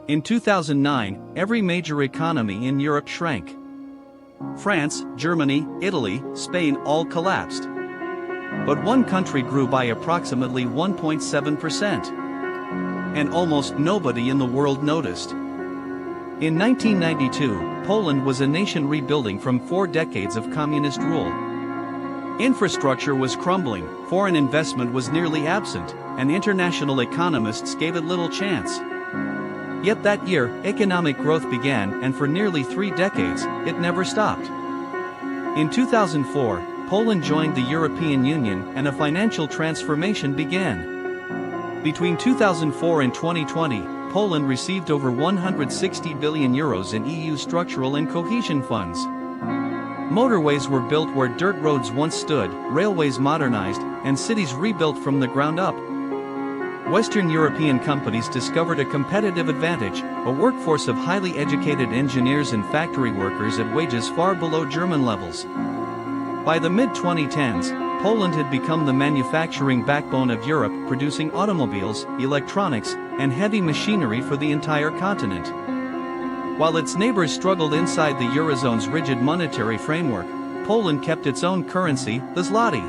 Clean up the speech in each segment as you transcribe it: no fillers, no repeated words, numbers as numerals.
In 2009, every major economy in Europe shrank. France, Germany, Italy, Spain all collapsed. But one country grew by approximately 1.7%. And almost nobody in the world noticed. In 1992, Poland was a nation rebuilding from 4 decades of communist rule. Infrastructure was crumbling, foreign investment was nearly absent, and international economists gave it little chance. Yet that year, economic growth began, and for nearly 3 decades, it never stopped. In 2004, Poland joined the European Union and a financial transformation began. Between 2004 and 2020, Poland received over €160 billion in EU structural and cohesion funds. Motorways were built where dirt roads once stood, railways modernized, and cities rebuilt from the ground up. Western European companies discovered a competitive advantage, a workforce of highly educated engineers and factory workers at wages far below German levels. By the mid-2010s, Poland had become the manufacturing backbone of Europe, producing automobiles, electronics, and heavy machinery for the entire continent. While its neighbors struggled inside the Eurozone's rigid monetary framework, Poland kept its own currency, the zloty.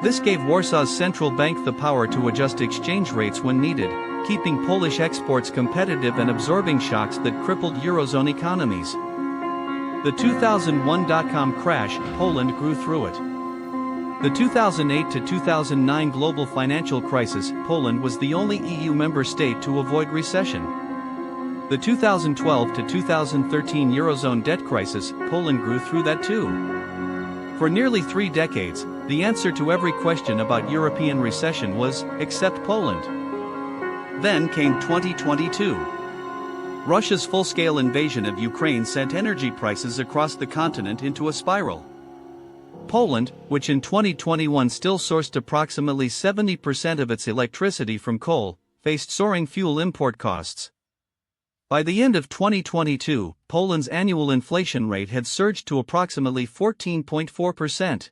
This gave Warsaw's central bank the power to adjust exchange rates when needed, keeping Polish exports competitive and absorbing shocks that crippled Eurozone economies. The 2001 dot-com crash, Poland grew through it. The 2008 to 2009 global financial crisis, Poland was the only EU member state to avoid recession. The 2012 to 2013 Eurozone debt crisis, Poland grew through that too. For nearly 3 decades, the answer to every question about European recession was, except Poland. Then came 2022. Russia's full-scale invasion of Ukraine sent energy prices across the continent into a spiral. Poland, which in 2021 still sourced approximately 70% of its electricity from coal, faced soaring fuel import costs. By the end of 2022, Poland's annual inflation rate had surged to approximately 14.4%.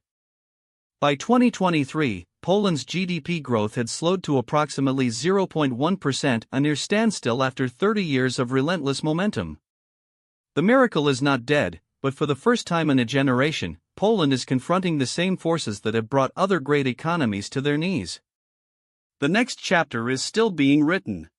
By 2023, Poland's GDP growth had slowed to approximately 0.1%, a near standstill after 30 years of relentless momentum. The miracle is not dead, but for the first time in a generation, Poland is confronting the same forces that have brought other great economies to their knees. The next chapter is still being written.